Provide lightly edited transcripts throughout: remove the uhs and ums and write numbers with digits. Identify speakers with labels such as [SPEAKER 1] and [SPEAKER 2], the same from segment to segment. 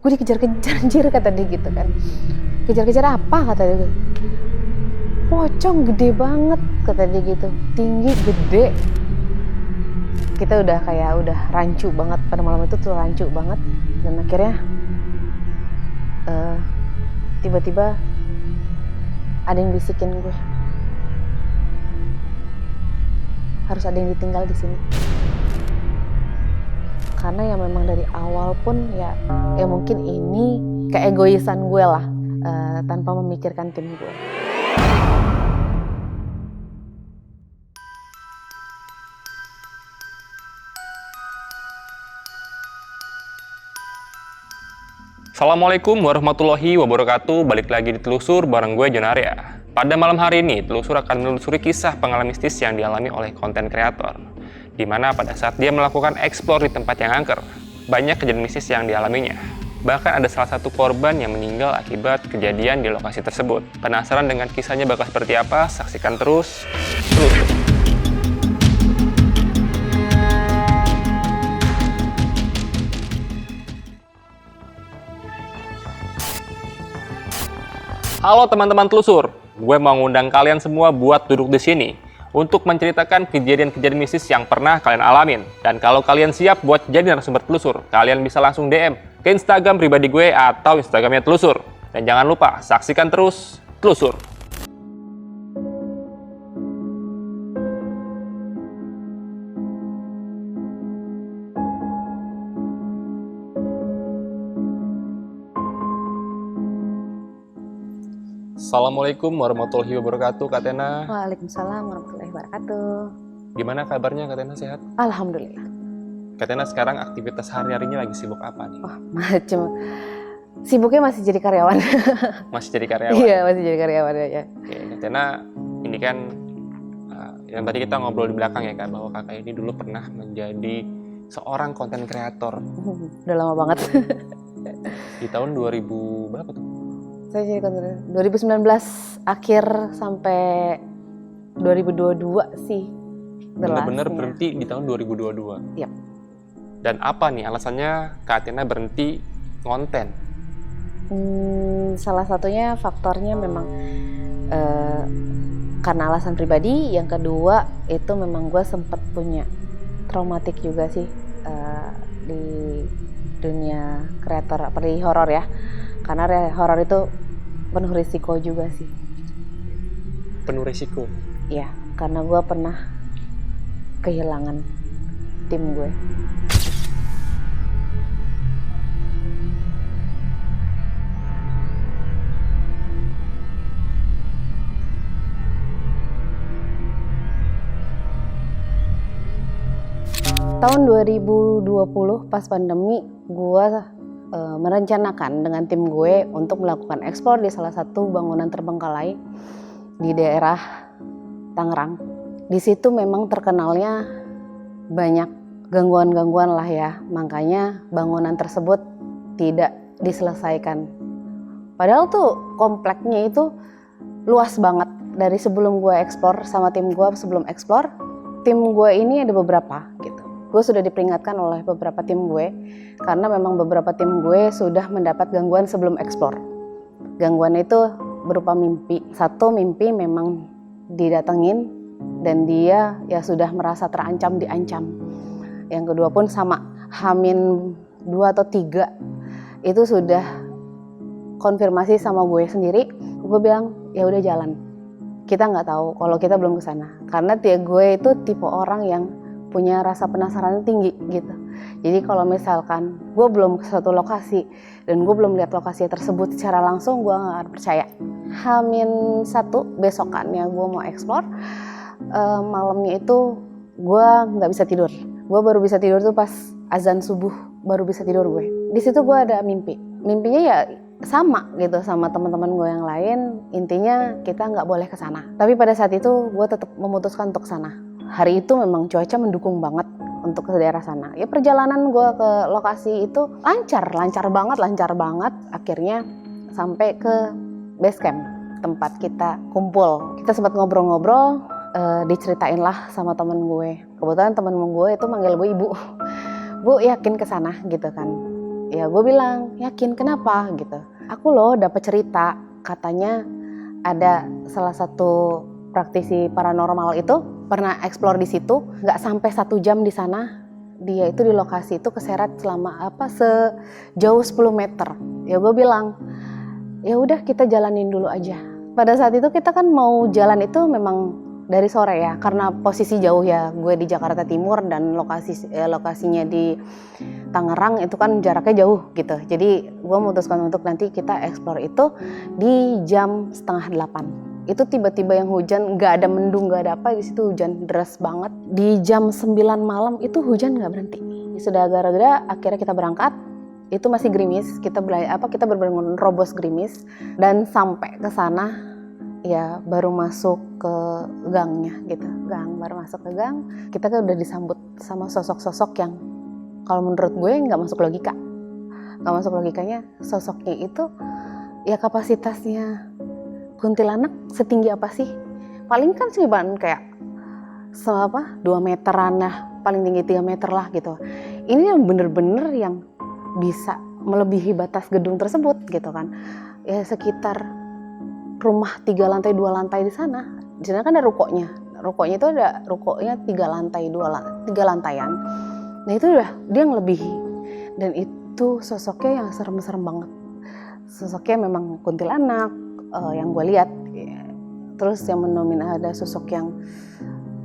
[SPEAKER 1] gue dikejar-kejar anjir, kata dia gitu kan. Kejar-kejar apa, kata dia. Pocong gede banget, kata dia gitu, tinggi, gede. Kita udah rancu banget pada malam itu tuh, rancu banget. Dan akhirnya tiba-tiba ada yang bisikin gue, harus ada yang ditinggal di sini. Karena ya memang dari awal pun ya mungkin ini keegoisan gue lah, tanpa memikirkan tim gue.
[SPEAKER 2] Assalamualaikum warahmatullahi wabarakatuh. Balik lagi di Telusur bareng gue Jon Arya. Pada malam hari ini, Telusur akan menelusuri kisah pengalaman mistis yang dialami oleh konten kreator, di mana pada saat dia melakukan eksplor di tempat yang angker, banyak kejadian mistis yang dialaminya. Bahkan ada salah satu korban yang meninggal akibat kejadian di lokasi tersebut. Penasaran dengan kisahnya bakal seperti apa? Saksikan terus Telusur. Halo teman-teman Telusur, gue mau ngundang kalian semua buat duduk di sini untuk menceritakan kejadian-kejadian mistis yang pernah kalian alamin. Dan kalau kalian siap buat jadi narasumber Telusur, kalian bisa langsung DM ke Instagram pribadi gue atau Instagramnya Telusur. Dan jangan lupa saksikan terus Telusur. Assalamualaikum warahmatullahi wabarakatuh, Kak Tena.
[SPEAKER 1] Waalaikumsalam warahmatullahi wabarakatuh.
[SPEAKER 2] Gimana kabarnya, Kak Tena, sehat?
[SPEAKER 1] Alhamdulillah.
[SPEAKER 2] Kak Tena sekarang aktivitas hari-harinya lagi sibuk apa nih?
[SPEAKER 1] Sibuknya masih jadi karyawan.
[SPEAKER 2] Masih jadi karyawan?
[SPEAKER 1] Iya, masih jadi karyawan ya.
[SPEAKER 2] Oke, Kak Tena, ini kan yang tadi kita ngobrol di belakang ya Kak, bahwa kakak ini dulu pernah menjadi seorang konten kreator.
[SPEAKER 1] Udah lama banget.
[SPEAKER 2] Di tahun 2000 berapa tuh?
[SPEAKER 1] Saya jadi konten 2019 akhir sampai 2022 sih.
[SPEAKER 2] Benar-benar berhenti di tahun 2022.
[SPEAKER 1] Yap.
[SPEAKER 2] Dan apa nih alasannya Kak Athena berhenti konten?
[SPEAKER 1] Salah satunya faktornya memang karena alasan pribadi. Yang kedua itu memang gue sempat punya traumatik juga sih di dunia kreator, apalagi horor ya. Karena horor itu penuh risiko juga sih.
[SPEAKER 2] Penuh risiko?
[SPEAKER 1] Iya, karena gue pernah kehilangan tim gue. Tahun 2020 pas pandemi, gue merencanakan dengan tim gue untuk melakukan ekspor di salah satu bangunan terbengkalai di daerah Tangerang. Di situ memang terkenalnya banyak gangguan-gangguan lah ya, makanya bangunan tersebut tidak diselesaikan. Padahal tuh kompleknya itu luas banget. Dari sebelum gue eksplor sama tim gue, sebelum eksplor, tim gue ini ada beberapa gitu. Gue sudah diperingatkan oleh beberapa tim gue karena memang beberapa tim gue sudah mendapat gangguan sebelum eksplor. Gangguan itu berupa mimpi. Satu mimpi memang didatengin dan dia ya sudah merasa terancam, diancam. Yang kedua pun sama, Hamin 2 atau 3 itu sudah konfirmasi sama gue sendiri. Gue bilang ya udah jalan. Kita nggak tahu kalau kita belum kesana. Karena gue itu tipe orang yang punya rasa penasaran tinggi gitu. Jadi kalau misalkan gue belum ke suatu lokasi dan gue belum lihat lokasi tersebut secara langsung, gue nggak akan percaya. Hamin 1 besokannya gue mau eksplor, malamnya itu gue nggak bisa tidur. Gue baru bisa tidur tuh pas azan subuh, baru bisa tidur gue. Di situ gue ada mimpi. Mimpinya ya sama gitu sama teman-teman gue yang lain. Intinya kita nggak boleh ke sana. Tapi pada saat itu gue tetap memutuskan untuk sana. Hari itu memang cuaca mendukung banget untuk ke daerah sana. Ya perjalanan gue ke lokasi itu lancar banget. Akhirnya sampai ke base camp tempat kita kumpul. Kita sempat ngobrol-ngobrol, diceritain lah sama temen gue. Kebetulan temen gue itu manggil gue ibu. Bu yakin ke sana gitu kan. Ya gue bilang, yakin, kenapa gitu. Aku loh dapat cerita, katanya ada salah satu praktisi paranormal itu pernah explore di situ, nggak sampai 1 jam di sana. Dia itu di lokasi itu keseret selama sejauh 10 meter. Ya gue bilang, ya udah kita jalanin dulu aja. Pada saat itu kita kan mau jalan itu memang dari sore ya, karena posisi jauh ya, gue di Jakarta Timur dan lokasinya di Tangerang itu kan jaraknya jauh gitu. Jadi gue memutuskan untuk nanti kita explore itu di jam 7:30. Itu tiba-tiba yang hujan, nggak ada mendung, nggak ada apa, di situ hujan deras banget. Di jam 9 malam itu hujan nggak berhenti. Sudah gara-gara akhirnya kita berangkat, itu masih gerimis, kita benar-benar robos gerimis, dan sampai ke sana ya baru masuk ke gangnya gitu, baru masuk ke gang, kita kan udah disambut sama sosok-sosok yang kalau menurut gue nggak masuk logikanya. Sosoknya itu ya kapasitasnya kuntilanak setinggi apa sih? Paling kan cuman kayak 2 meteran lah, paling tinggi 3 meter lah gitu. Ini yang bener-bener yang bisa melebihi batas gedung tersebut gitu kan. Ya sekitar rumah 3 lantai 2 lantai di sana kan ada rukonya itu ada rukonya 3 lantai 3 lantaian. Nah itu udah dia ngelebihi, dan itu sosoknya yang serem-serem banget. Sosoknya memang kuntilanak yang gue lihat. Terus yang ada sosok yang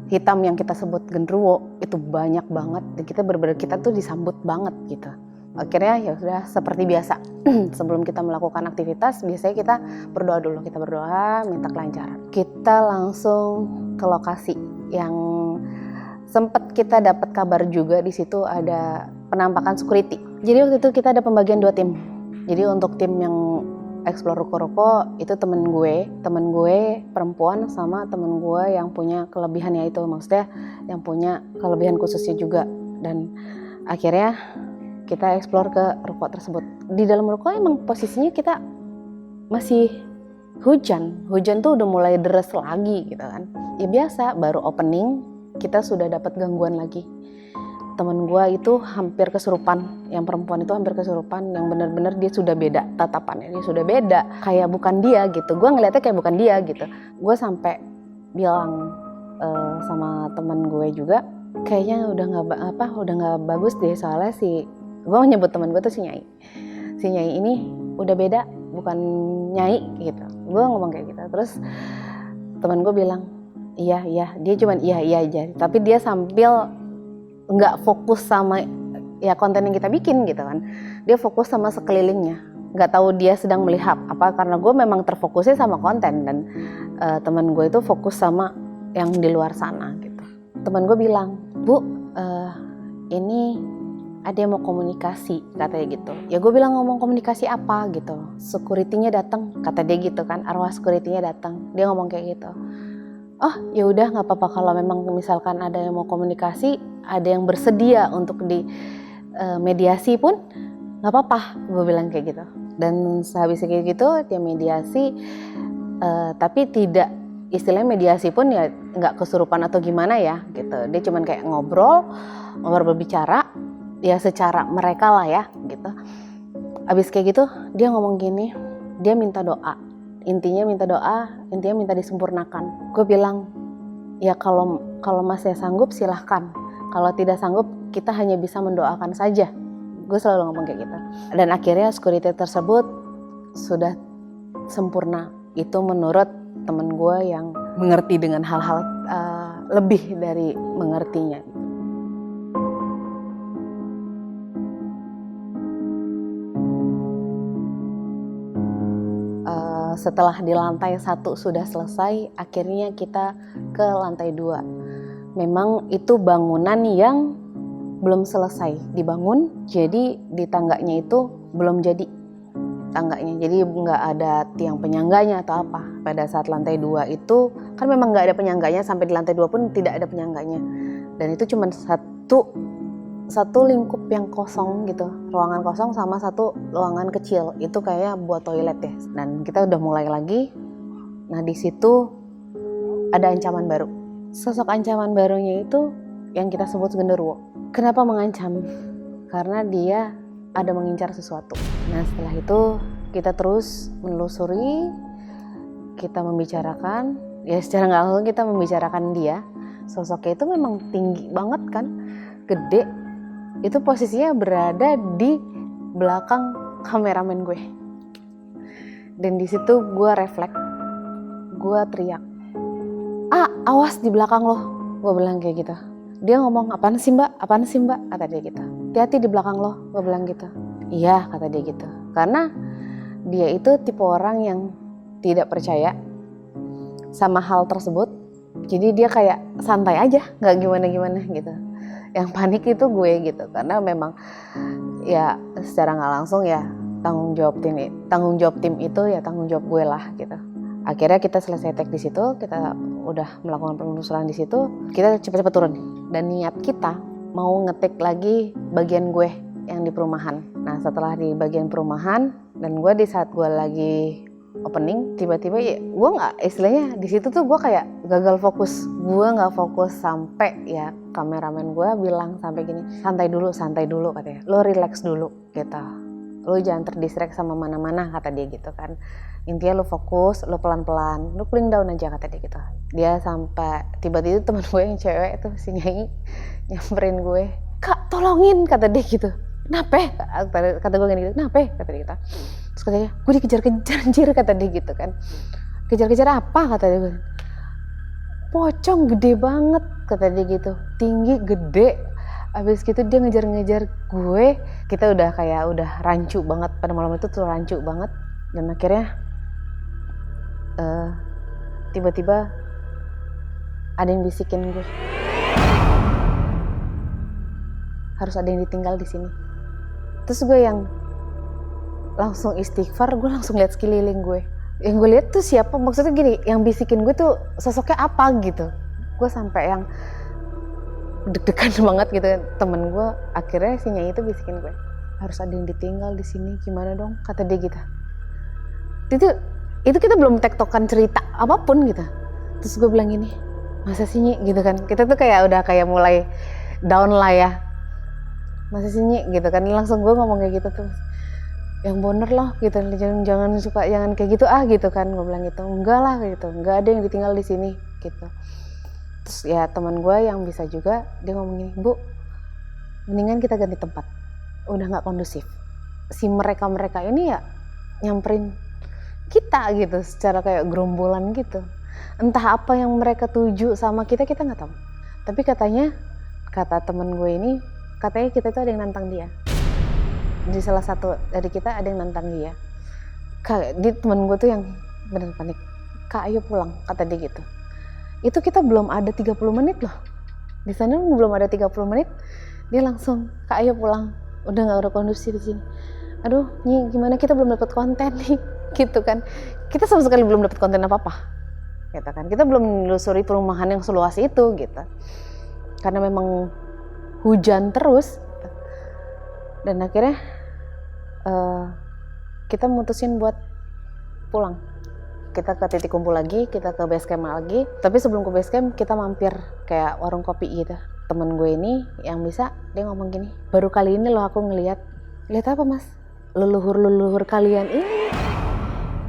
[SPEAKER 1] hitam yang kita sebut genderuwo, itu banyak banget, dan kita tuh disambut banget gitu. Akhirnya ya sudah seperti biasa. Sebelum kita melakukan aktivitas, biasanya kita berdoa dulu. Kita berdoa, minta kelancaran. Kita langsung ke lokasi yang sempat kita dapat kabar juga, di situ ada penampakan security. Jadi waktu itu kita ada pembagian 2 tim. Jadi untuk tim yang explore ruko-ruko itu temen gue perempuan sama temen gue yang punya kelebihannya itu, maksudnya yang punya kelebihan khususnya juga. Dan akhirnya kita explore ke ruko tersebut. Di dalam ruko emang posisinya kita masih hujan tuh udah mulai deres lagi gitu kan. Ya biasa, baru opening kita sudah dapat gangguan lagi. Temen gue itu hampir kesurupan, yang perempuan itu hampir kesurupan, yang benar-benar dia sudah beda, tatapannya dia sudah beda, kayak bukan dia gitu. Gue ngeliatnya kayak bukan dia gitu. Gue sampai bilang sama temen gue juga, kayaknya udah nggak bagus deh, soalnya gue nyebut temen gue tuh si Nyai ini udah beda, bukan Nyai gitu. Gue ngomong kayak gitu. Terus temen gue bilang, iya, dia cuman iya aja. Tapi dia sambil nggak fokus sama ya konten yang kita bikin gitu kan. Dia fokus sama sekelilingnya. Nggak tahu dia sedang melihat apa, karena gue memang terfokusnya sama konten, dan temen gue itu fokus sama yang di luar sana gitu. Temen gue bilang, Bu, ini ada yang mau komunikasi, katanya gitu. Ya gue bilang, ngomong komunikasi apa gitu. Security-nya datang, kata dia gitu kan, arwah security-nya datang. Dia ngomong kayak gitu. Oh ya udah, nggak apa-apa kalau memang misalkan ada yang mau komunikasi, ada yang bersedia untuk di mediasi pun nggak apa-apa, gue bilang kayak gitu. Dan sehabis kayak gitu dia mediasi, tapi tidak istilahnya mediasi pun ya nggak kesurupan atau gimana ya gitu. Dia cuman kayak ngobrol berbicara ya secara mereka lah ya gitu. Abis kayak gitu dia ngomong gini, dia minta doa, intinya minta disempurnakan. Gue bilang, ya kalau masnya sanggup silahkan, kalau tidak sanggup kita hanya bisa mendoakan saja. Gue selalu ngomong kayak gitu. Dan akhirnya security tersebut sudah sempurna. Itu menurut temen gue yang mengerti dengan hal-hal lebih dari mengertinya. Setelah di lantai 1 sudah selesai, akhirnya kita ke lantai 2. Memang itu bangunan yang belum selesai dibangun, jadi di tangganya itu belum jadi tangganya, jadi nggak ada tiang penyangganya atau apa. Pada saat lantai 2 itu kan memang nggak ada penyangganya, sampai di lantai 2 pun tidak ada penyangganya, dan itu cuma satu lingkup yang kosong gitu, ruangan kosong sama satu ruangan kecil, itu kayak buat toilet ya. Dan kita udah mulai lagi. Nah di situ ada ancaman baru. Sosok ancaman barunya itu yang kita sebut genderuwo. Kenapa mengancam? Karena dia ada mengincar sesuatu. Nah setelah itu kita terus menelusuri, kita membicarakan, ya secara nggak langsung kita membicarakan dia. Sosoknya itu memang tinggi banget kan, gede. Itu posisinya berada di belakang kameramen gue. Dan di situ gue refleks, gue teriak, awas di belakang lo, gue bilang kayak gitu. Dia ngomong, apaan sih mbak, kata dia gitu. Hati-hati di belakang lo, gue bilang gitu. Iya, kata dia gitu. Karena dia itu tipe orang yang tidak percaya sama hal tersebut. Jadi dia kayak santai aja, gak gimana-gimana gitu. Yang panik itu gue gitu, karena memang ya secara gak langsung ya tanggung jawab tim itu ya tanggung jawab gue lah gitu. Akhirnya kita selesai take di situ, kita udah melakukan penelusuran di situ, kita cepat-cepat turun. Dan niat kita mau ngetik lagi bagian gue yang di perumahan. Nah setelah di bagian perumahan dan gue di saat gue lagi opening, tiba-tiba ya gue nggak, istilahnya di situ tuh gue kayak gagal fokus. Gue nggak fokus sampai ya kameramen gue bilang sampai gini, santai dulu katanya, lo relax dulu gitu. Lo jangan terdistract sama mana-mana kata dia gitu kan. Intinya lo fokus, lo pelan-pelan, lo cooling down aja kata dia gitu. Dia sampai tiba-tiba teman gue yang cewek itu si Nyai nyamperin gue, kak tolongin kata dia gitu. Kenapa? Kata gue gini gitu, kenapa? Kata dia gitu. Terus katanya, gue dikejar-kejar anjir kata dia gitu kan. Kejar-kejar apa kata dia. Pocong gede banget kata dia gitu, tinggi gede. Abis gitu dia ngejar-ngejar gue, kita udah rancu banget pada malam itu tuh, rancu banget. Dan akhirnya tiba-tiba ada yang bisikin gue, harus ada yang ditinggal di sini. Terus gue yang langsung istighfar, gue langsung lihat sekeliling gue. Yang gue lihat tuh siapa, maksudnya gini, yang bisikin gue tuh sosoknya apa gitu. Gue sampai yang deg-degan banget gitu. Temen gue akhirnya si Nyai itu bisikin gue, harus ada yang ditinggal di sini, gimana dong kata dia gitu. Itu kita belum tektokan cerita apapun gitu. Terus gue bilang gini, masa sih Nyi gitu kan, kita tuh udah mulai down lah ya, masa sih Nyi gitu kan. Langsung gue ngomong kayak gitu tuh, yang bener loh gitu, jangan kayak gitu gitu kan. Gue bilang gitu, enggak lah gitu, enggak ada yang ditinggal di sini gitu. Terus ya teman gue yang bisa juga, dia ngomong gini, Bu mendingan kita ganti tempat, udah nggak kondusif. Si mereka ini ya nyamperin kita gitu secara kayak gerombolan gitu. Entah apa yang mereka tuju sama kita nggak tahu. Tapi kata temen gue ini, katanya kita tuh ada yang nantang dia. Di salah satu dari kita ada yang nantang dia. Temen gue tuh yang bener panik. Kak ayo pulang, kata dia gitu. Itu kita belum ada 30 menit loh. Di sana belum ada 30 menit, dia langsung, Kak ayo pulang. Udah kondusif di sini. Aduh, Nyi gimana, kita belum dapat konten nih. Gitu kan. Kita sama sekali belum dapat konten apa-apa. Gitu kan. Kita belum menelusuri perumahan yang seluas itu gitu. Karena memang hujan terus. Dan akhirnya kita mutusin buat pulang. Kita ke titik kumpul lagi, kita ke base camp lagi. Tapi sebelum ke base camp kita mampir kayak warung kopi gitu. Temen gue ini yang bisa, dia ngomong gini, baru kali ini loh aku ngeliat apa mas? Leluhur kalian ini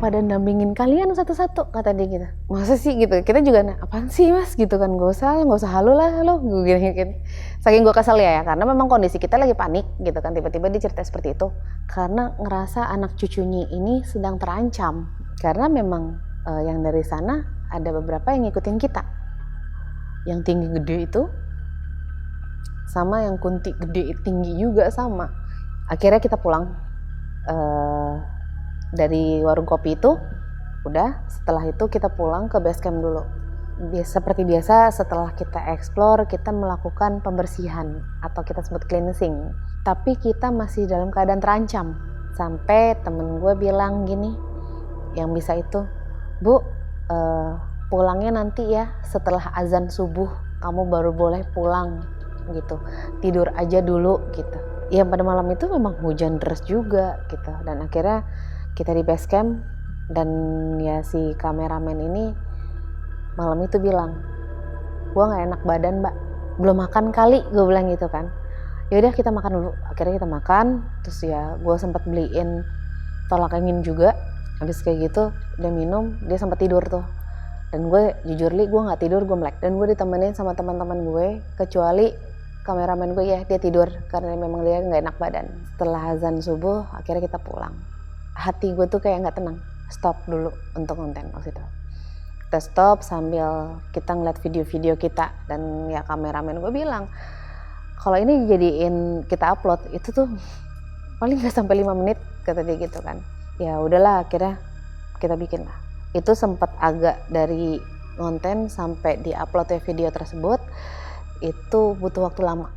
[SPEAKER 1] pada nampingin kalian satu-satu, kata dia gitu. Masa sih gitu? Kita juga apaan sih mas gitu kan, gak usah halu lah lo, gue gini. Saking gue kesel ya, karena memang kondisi kita lagi panik gitu kan, tiba-tiba dia cerita seperti itu. Karena ngerasa anak cucunya ini sedang terancam, karena memang yang dari sana ada beberapa yang ngikutin kita. Yang tinggi gede itu, sama yang kunti gede tinggi juga sama. Akhirnya kita pulang dari warung kopi itu. Udah, setelah itu kita pulang ke base camp dulu. Seperti biasa setelah kita explore, kita melakukan pembersihan atau kita sebut cleansing. Tapi kita masih dalam keadaan terancam. Sampai temen gue bilang gini, yang bisa itu, Bu, pulangnya nanti ya setelah azan subuh, kamu baru boleh pulang gitu. Tidur aja dulu gitu. Ya pada malam itu memang hujan deras juga gitu. Dan akhirnya kita di base camp, dan ya si kameramen ini malam itu bilang, gua gak enak badan mbak, belum makan kali, gue bilang gitu kan. Ya udah kita makan dulu. Akhirnya kita makan, terus ya gue sempat beliin tolak angin juga. Habis kayak gitu dia minum, dia sempat tidur tuh. Dan gue jujur gue nggak tidur, gue melek. Dan gue ditemenin sama teman-teman gue, kecuali kameramen gue ya, dia tidur karena memang dia nggak enak badan. Setelah azan subuh akhirnya kita pulang. Hati gue tuh kayak nggak tenang. Stop dulu untuk konten waktu itu. Kita stop sambil kita ngeliat video-video kita, dan ya kameramen gue bilang kalau ini jadiin kita upload itu tuh paling nggak sampai 5 menit kata dia gitu kan. Ya udahlah, akhirnya kita bikin lah. Itu sempat agak dari konten sampai diupload video tersebut itu butuh waktu lama,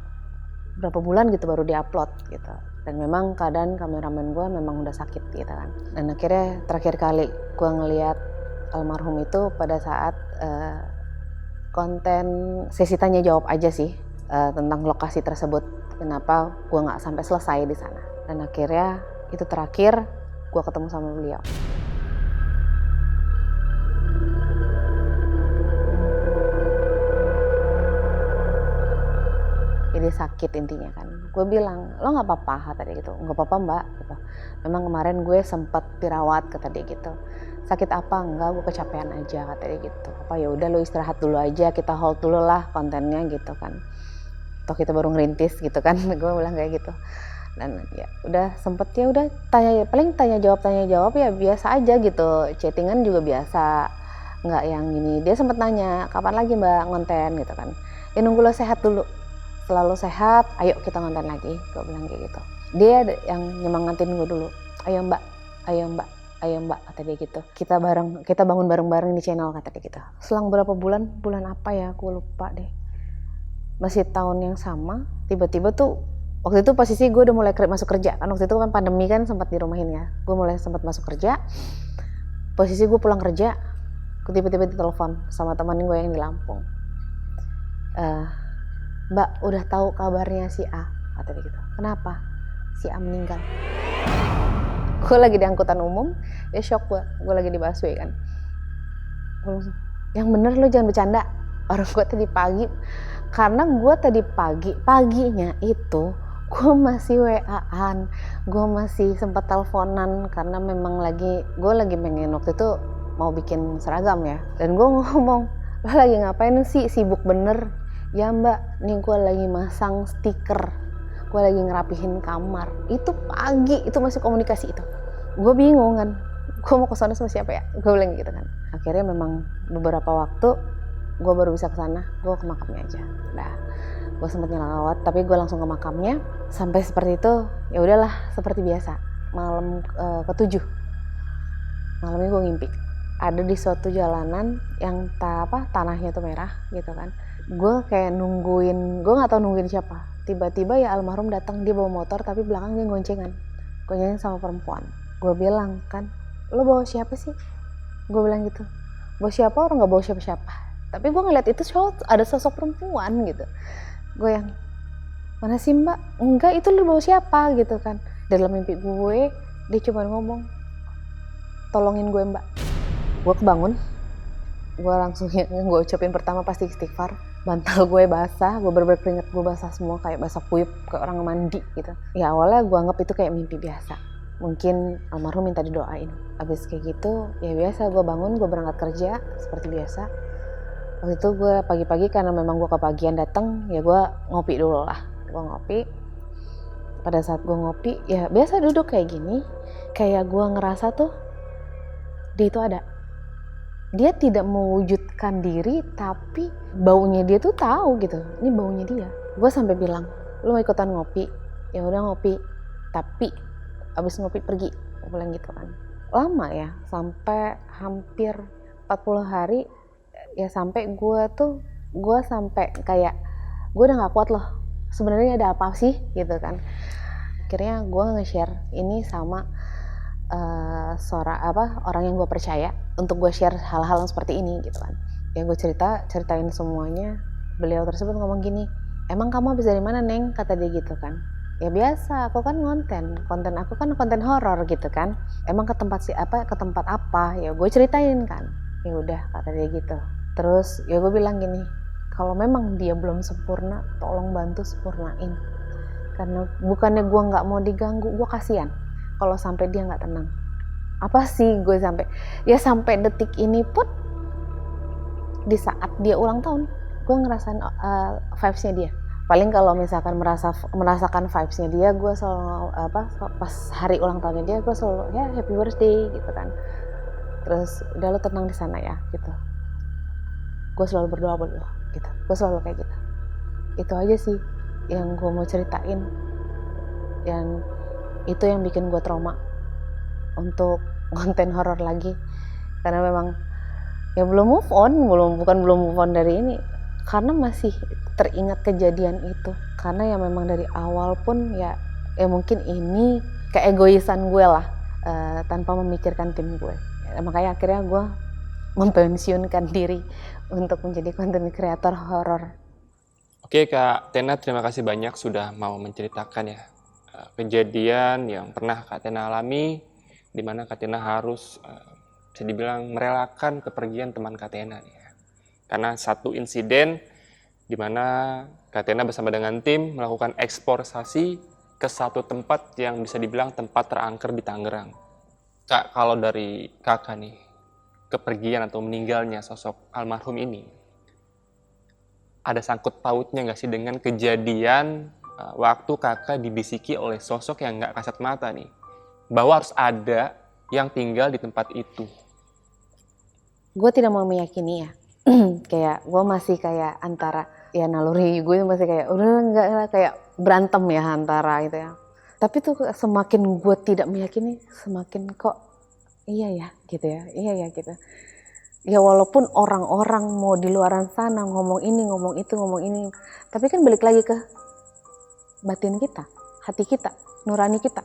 [SPEAKER 1] berapa bulan gitu baru diupload gitu. Dan memang keadaan kameramen gue memang udah sakit gitu kan. Dan akhirnya terakhir kali gue ngeliat almarhum itu pada saat konten sesi tanya jawab aja sih, tentang lokasi tersebut, kenapa gue nggak sampai selesai di sana. Dan akhirnya itu terakhir gue ketemu sama beliau. Jadi sakit intinya kan. Gue bilang, lo nggak apa-apa kata dia gitu. Nggak apa-apa mbak gitu. Memang kemarin gue sempat dirawat kata dia gitu. Sakit apa? Enggak, gue kecapean aja kata dia gitu. Apa ya udah lo istirahat dulu aja, kita hold dulu lah kontennya gitu kan. Toh kita baru ngerintis gitu kan. Gue bilang kayak gitu. Dan ya udah sempet ya udah paling tanya jawab ya biasa aja gitu. Chattingan juga biasa. Nggak yang ini. Dia sempet nanya, kapan lagi mbak ngonten gitu kan. Ya nunggu lo sehat dulu. Selalu sehat, ayo kita ngonten lagi, gue bilang kayak gitu. Dia yang nyemangatin gue dulu, ayo mbak, kata dia gitu. Kita bangun bareng-bareng di channel, kata dia gitu. Selang berapa bulan apa ya, aku lupa deh. Masih tahun yang sama, tiba-tiba tuh, waktu itu posisi gue udah mulai masuk kerja, kan waktu itu kan pandemi kan sempat dirumahin ya. Gue mulai sempat masuk kerja, posisi gue pulang kerja, tiba-tiba ditelepon sama teman gue yang di Lampung. Mbak, udah tahu kabarnya si A, kata dia gitu. Kenapa? Si A meninggal. Gue lagi di angkutan umum, ya shock gue lagi di busway kan. Gue langsung, yang bener lo jangan bercanda. Orang gue tadi pagi, karena gue tadi paginya itu gue masih WA-an, gue masih sempat teleponan karena memang gue lagi pengen waktu itu mau bikin seragam ya. Dan gue ngomong, lo lagi ngapain sih, sibuk bener? Ya mbak, nih gue lagi masang stiker, gue lagi ngerapihin kamar. Itu pagi, itu masih komunikasi itu. Gue bingung kan, gue mau kesana sama siapa ya? Gue bilang gitu kan. Akhirnya memang beberapa waktu gue baru bisa kesana, gue ke makamnya aja. Nah, gue sempat nyelawat, tapi gue langsung ke makamnya. Sampai seperti itu, ya udahlah seperti biasa. Malam ke-7, malamnya gue ngimpi. Ada di suatu jalanan yang tanahnya tuh merah gitu kan. Gue kayak gue nggak tahu nungguin siapa. Tiba-tiba ya almarhum datang, dia bawa motor tapi belakangnya goncengan sama perempuan. Gue bilang kan, lo bawa siapa sih? Gue bilang gitu, bawa siapa? Orang nggak bawa siapa-siapa. Tapi gue ngeliat itu ada sosok perempuan gitu. Gue yang, mana sih mbak? Enggak, itu lo bawa siapa gitu kan. Dalam mimpi gue, dia cuma ngomong, tolongin gue mbak. Gue kebangun, gue langsung gue ucapin pertama pasti istighfar. Bantal gue basah, gue keringet gue basah semua kayak basah kuyup, kayak orang mandi gitu. Ya awalnya gue anggap itu kayak mimpi biasa. Mungkin almarhum minta didoain. Abis kayak gitu, ya biasa gue bangun, gue berangkat kerja seperti biasa. Waktu itu gue pagi-pagi karena memang gue kepagian datang, ya gue ngopi dulu lah. Gue ngopi. Pada saat gue ngopi, ya biasa duduk kayak gini. Kayak gue ngerasa tuh, dia itu ada. Dia tidak mewujudkan diri, tapi baunya dia tuh tahu gitu. Ini baunya dia. Gue sampai bilang, lu mau ikutan ngopi? Ya udah ngopi. Tapi abis ngopi pergi. Gue bilang gitu kan. Lama ya, sampai hampir 40 hari. Ya sampai gue sampai kayak, gue udah nggak kuat loh. Sebenarnya ada apa sih gitu kan? Akhirnya gue nge-share ini sama orang yang gue percaya untuk gue share hal-hal yang seperti ini gitu kan. Ya gue ceritain semuanya. Beliau tersebut ngomong gini, emang kamu habis dari mana neng? Kata dia gitu kan. Ya biasa, aku kan konten aku kan konten horor gitu kan. Emang ke tempat apa? Ya gue ceritain kan. Ya udah kata dia gitu. Terus ya gue bilang gini, kalau memang dia belum sempurna, tolong bantu sempurnain. Karena bukannya gue nggak mau diganggu, gue kasihan kalau sampai dia nggak tenang. Apa sih gue sampai detik ini pun, di saat dia ulang tahun gue ngerasain vibes-nya dia. Paling kalau misalkan merasakan vibes-nya dia, gue selalu pas hari ulang tahunnya dia, gue selalu ya happy birthday gitu kan. Terus udah, lo tenang di sana ya gitu. Gue selalu berdoa buat lo gitu. Gue selalu kayak gitu. Itu aja sih yang gue mau ceritain. Dan itu yang bikin gue trauma untuk konten horor lagi. Karena memang ya belum move on dari ini. Karena masih teringat kejadian itu. Karena ya memang dari awal pun ya mungkin ini keegoisan gue lah, tanpa memikirkan tim gue. Makanya akhirnya gue mempensiunkan diri untuk menjadi content creator horor.
[SPEAKER 2] Oke Kak Tena, terima kasih banyak sudah mau menceritakan ya kejadian yang pernah Kak Tena alami, di mana Kak Tena harus bisa dibilang merelakan kepergian teman Kak Tena nih ya. Karena satu insiden di mana Kak Tena bersama dengan tim melakukan eksplorasi ke satu tempat yang bisa dibilang tempat terangker di Tangerang. Kak, kalau dari kakak nih, kepergian atau meninggalnya sosok almarhum ini, ada sangkut pautnya nggak sih dengan kejadian waktu kakak dibisiki oleh sosok yang nggak kasat mata nih, bahwa harus ada yang tinggal di tempat itu?
[SPEAKER 1] Gue tidak mau meyakini ya. Kayak gue masih kayak antara ya naluri gue masih kayak udah enggak lah, kayak berantem ya antara gitu ya. Tapi tuh semakin gue tidak meyakini, semakin kok iya ya gitu ya, iya ya gitu. Ya walaupun orang-orang mau di luaran sana ngomong ini, ngomong itu, ngomong ini, tapi kan balik lagi ke batin kita, hati kita, nurani kita.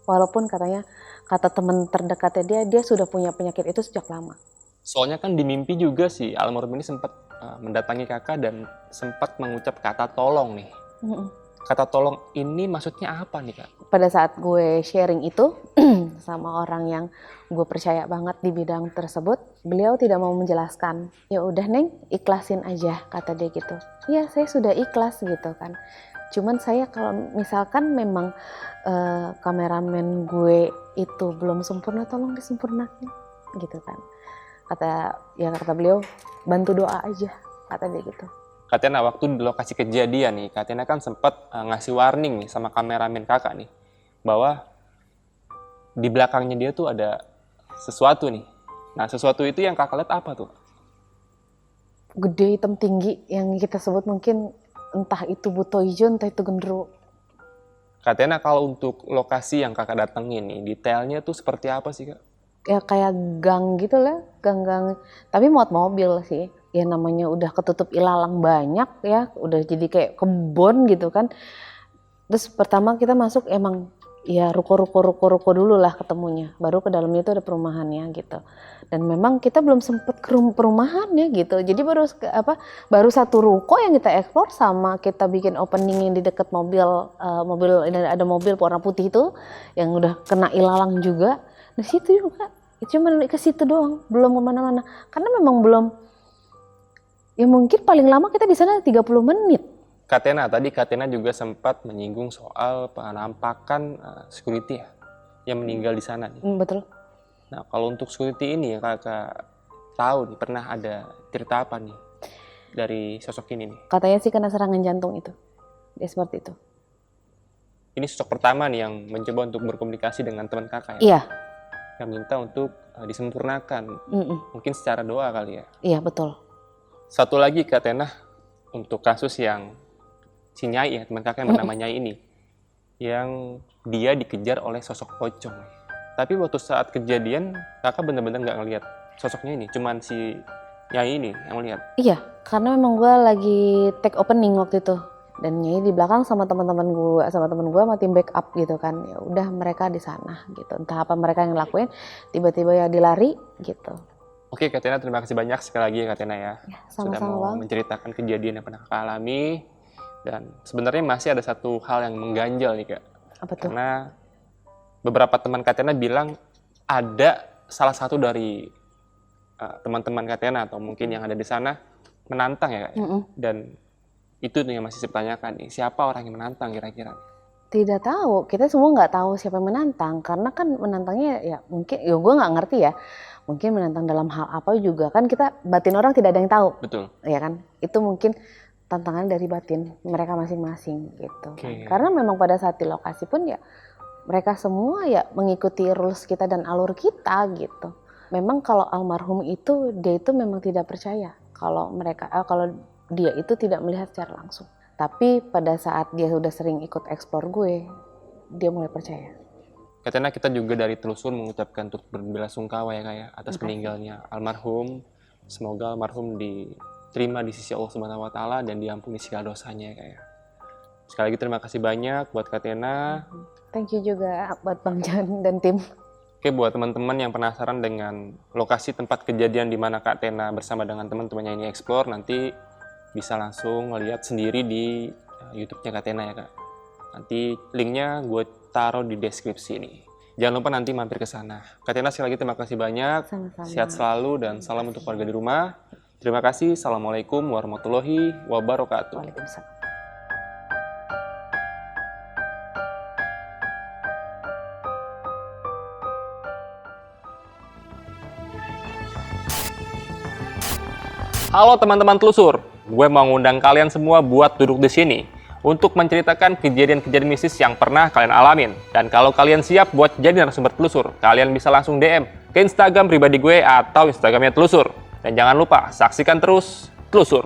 [SPEAKER 1] Walaupun katanya, kata teman terdekatnya dia sudah punya penyakit itu sejak lama.
[SPEAKER 2] Soalnya kan di mimpi juga sih almarhum ini sempat mendatangi kakak dan sempat mengucap kata tolong nih. Kata tolong ini maksudnya apa nih Kak?
[SPEAKER 1] Pada saat gue sharing itu sama orang yang gue percaya banget di bidang tersebut, beliau tidak mau menjelaskan. Ya udah Neng, ikhlasin aja, kata dia gitu. Ya saya sudah ikhlas gitu kan. Cuman saya kalau misalkan memang kameramen gue itu belum sempurna, tolong disempurnakan gitu kan. Kata beliau, bantu doa aja, kata dia gitu.
[SPEAKER 2] Kak Tena, waktu di lokasi kejadian nih, Kak Tena kan sempat ngasih warning nih sama kameramen kakak nih, bahwa di belakangnya dia tuh ada sesuatu nih. Nah, sesuatu itu yang kakak lihat apa tuh?
[SPEAKER 1] Gede, hitam, tinggi, yang kita sebut mungkin entah itu buto hijau, entah itu genderuwo.
[SPEAKER 2] Kak Tena, kalau untuk lokasi yang kakak datengin nih, detailnya tuh seperti apa sih Kak?
[SPEAKER 1] Ya kayak gang gitu lah, gang-gang, tapi muat mobil sih. Ya namanya udah ketutup ilalang banyak ya, udah jadi kayak kebun gitu kan. Terus pertama kita masuk emang ya ruko dulu lah ketemunya, baru ke dalamnya itu ada perumahannya gitu. Dan memang kita belum sempet ke perumahannya gitu, jadi baru satu ruko yang kita eksplor, sama kita bikin opening yang di dekat mobil ada mobil warna putih itu yang udah kena ilalang juga. Di situ juga, cuma ke situ doang, belum kemana-mana karena memang belum. Ya mungkin paling lama kita di sana 30 menit.
[SPEAKER 2] Kak Tena, tadi Kak Tena juga sempat menyinggung soal penampakan security ya, yang meninggal di sana nih.
[SPEAKER 1] Betul.
[SPEAKER 2] Nah, kalau untuk security ini ya kakak tahu nih, pernah ada cerita apa nih dari sosok ini nih?
[SPEAKER 1] Katanya sih kena serangan jantung itu. Dia seperti itu.
[SPEAKER 2] Ini sosok pertama nih yang mencoba untuk berkomunikasi dengan teman kakak ya?
[SPEAKER 1] Iya.
[SPEAKER 2] Yang minta untuk disempurnakan. Mungkin secara doa kali ya?
[SPEAKER 1] Iya, betul.
[SPEAKER 2] Satu lagi Kak Tena, untuk kasus yang si Nyai ya, teman kakak yang bernama Nyai ini, yang dia dikejar oleh sosok pocong. Tapi waktu saat kejadian, kakak benar-benar nggak ngelihat sosoknya ini, cuman si Nyai ini yang melihat.
[SPEAKER 1] Iya, karena memang gue lagi take opening waktu itu, dan Nyai di belakang sama teman-teman gue, sama tim backup gitu kan. Ya udah, mereka di sana gitu. Entah apa mereka yang lakuin, tiba-tiba ya dilari gitu.
[SPEAKER 2] Oke Kak Tena, terima kasih banyak sekali lagi Kak Tena ya.
[SPEAKER 1] Sama-sama,
[SPEAKER 2] sudah mau
[SPEAKER 1] Bang.
[SPEAKER 2] menceritakan kejadian yang pernah kakak alami. Dan sebenarnya masih ada satu hal yang mengganjal nih Kak.
[SPEAKER 1] Apa tuh?
[SPEAKER 2] Karena beberapa teman Kak Tena bilang ada salah satu dari teman-teman Kak Tena atau mungkin yang ada di sana menantang ya Kak. Dan itu yang masih saya tanyakan nih, siapa orang yang menantang kira-kira?
[SPEAKER 1] Tidak tahu, kita semua nggak tahu siapa yang menantang, karena kan menantangnya ya mungkin, ya gue nggak ngerti ya, mungkin menantang dalam hal apa juga, kan kita batin orang tidak ada yang tahu.
[SPEAKER 2] Betul.
[SPEAKER 1] Ya kan, itu mungkin tantangan dari batin mereka masing-masing gitu.
[SPEAKER 2] Oke.
[SPEAKER 1] Karena memang pada saat di lokasi pun ya mereka semua ya mengikuti rules kita dan alur kita gitu. Memang kalau almarhum itu dia itu memang tidak percaya kalau dia itu tidak melihat secara langsung. Tapi pada saat dia udah sering ikut explore gue, dia mulai percaya.
[SPEAKER 2] Katanya kita juga dari Telusur mengucapkan turut berbelasungkawa ya Kak ya, atas
[SPEAKER 1] Makasih.
[SPEAKER 2] meninggalnya almarhum. Semoga almarhum diterima di sisi Allah Subhanahu wa taala dan diampuni segala dosanya ya Kak ya. Sekali lagi terima kasih banyak buat Kak Tena.
[SPEAKER 1] Thank you juga buat Bang Jan dan tim.
[SPEAKER 2] Oke, buat teman-teman yang penasaran dengan lokasi tempat kejadian di mana Kak Tena bersama dengan teman-temannya ini explore, nanti bisa langsung lihat sendiri di YouTube-nya Kak Tena ya Kak. Nanti linknya gue taruh di deskripsi ini. Jangan lupa nanti mampir ke sana. Kak Tena sekali lagi terima kasih banyak.
[SPEAKER 1] Sama-sama.
[SPEAKER 2] Sehat selalu dan salam untuk keluarga di rumah. Terima kasih. Assalamualaikum warahmatullahi wabarakatuh.
[SPEAKER 1] Waalaikumsalam.
[SPEAKER 2] Halo teman-teman Telusur, gue mau ngundang kalian semua buat duduk di sini untuk menceritakan kejadian-kejadian mistis yang pernah kalian alamin. Dan kalau kalian siap buat jadi narasumber Telusur, kalian bisa langsung DM ke Instagram pribadi gue atau Instagramnya Telusur. Dan jangan lupa saksikan terus Telusur.